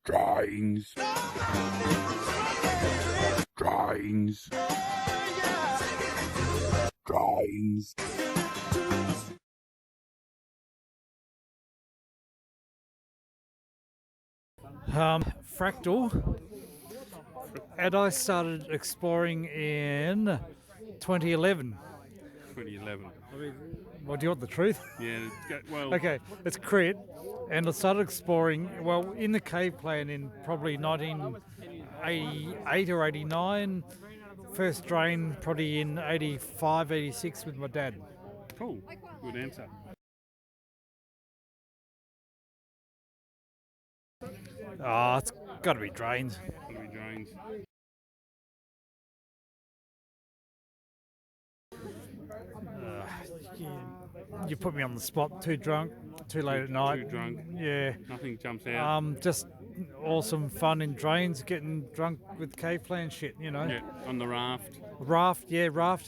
Drains. Drains. Drains. Fractal, and I started exploring in 2011. 2011. Well, do you want the truth? Yeah, well... Okay, it's Critt, and I started exploring, well, in the cave plan in probably 1988 or 89. First drain probably in 85, 86 with my dad. Cool, good answer. Oh, it's got to be drains. Got to be drains. You put me on the spot. Too drunk, too late at night. Too drunk. Yeah. Nothing jumps out. Just awesome fun in drains, getting drunk with cave plan shit, you know. Yeah, on the raft. Raft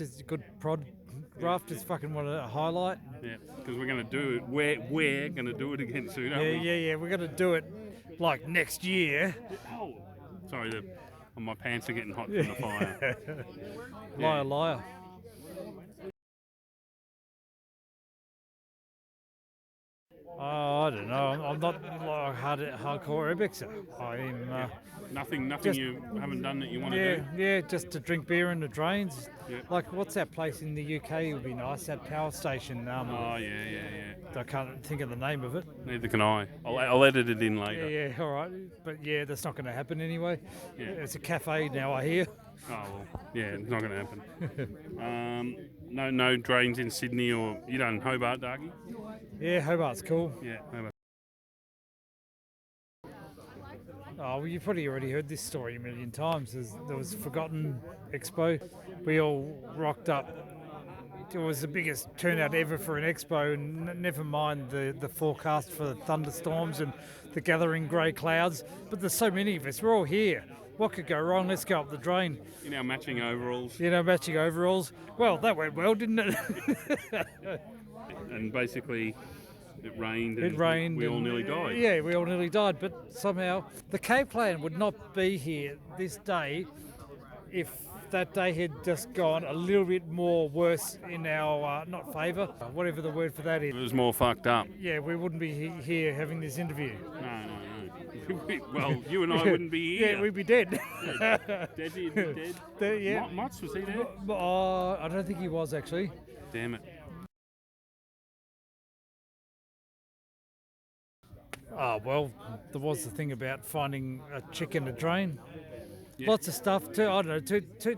is a good prod. Raft is fucking what a highlight. Yeah, because we're going to do it. We're going to do it again soon, aren't we? Yeah. We're going to do it like next year. Oh, sorry, my pants are getting hot from the fire. Liar. I don't know. I'm not like hardcore aerobicser. I'm Nothing just, you haven't done that you want to do? Yeah, just to drink beer in the drains. Yeah. Like, what's that place in the UK? It would be nice, that power station. Oh, yeah. I can't think of the name of it. Neither can I. I'll edit it in later. Yeah, all right. But yeah, that's not going to happen anyway. Yeah. It's a cafe now, I hear. Oh, well, yeah, it's not going to happen. No drains in Sydney or... You done Hobart, Dougie? Yeah, Hobart's cool. Yeah, Hobart. Oh, well, you've probably already heard this story a million times. There was Forgotten Expo. We all rocked up. It was the biggest turnout ever for an expo, and never mind the forecast for the thunderstorms and the gathering grey clouds. But there's so many of us. We're all here. What could go wrong? Let's go up the drain. In our matching overalls. Matching overalls. Well, that went well, didn't it? And basically... It rained. We all nearly died. Yeah, we all nearly died. But somehow the cave plan would not be here this day if that day had just gone a little bit more worse in our not favour, whatever the word for that is. It was more fucked up. Yeah, we wouldn't be here having this interview. No. Well, you and I wouldn't be here. Yeah, we'd be dead. Dead. Yeah. Motts, was he there? I don't think he was actually. Damn it. Oh, well, there was the thing about finding a chick in a drain. Yeah. Lots of stuff. I don't know.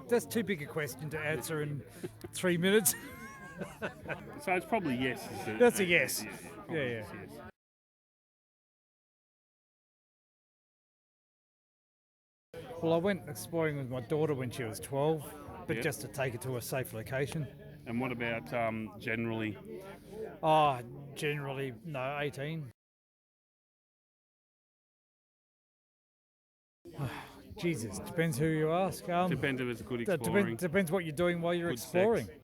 That's too big a question to answer in 3 minutes. So it's probably yes. That's a yes. Yeah. Yes. Well, I went exploring with my daughter when she was 12, but just to take her to a safe location. And what about generally? Oh, generally, no, 18. Jesus, depends who you ask. Depends if it's good exploring. Depends what you're doing while you're exploring. Sex.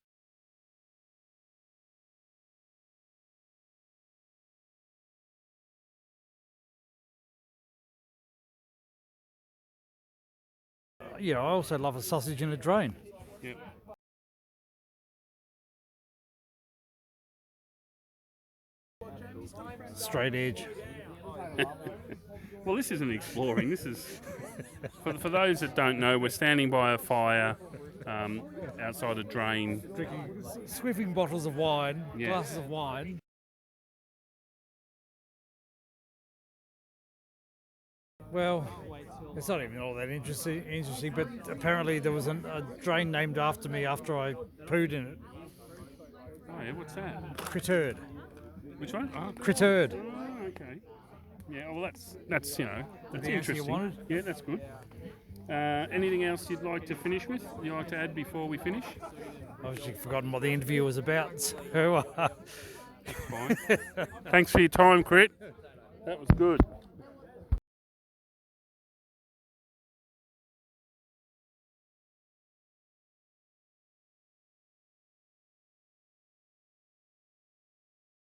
I also love a sausage in a drain. Yep. Straight edge. Well, this isn't exploring. This is, for those that don't know, we're standing by a fire outside a drain. Drinking, swiffing bottles of wine, glasses of wine. Well, it's not even all that interesting, but apparently there was a drain named after me after I pooed in it. Oh, yeah, what's that? Critterd. Which one? Oh. Critterd. Oh, okay. Yeah, well, that's that's interesting. You wanted? Yeah, that's good. Anything else you'd like to finish with? You'd like to add before we finish? I've actually forgotten what the interview was about. So, Fine. Thanks for your time, Critt. That was good.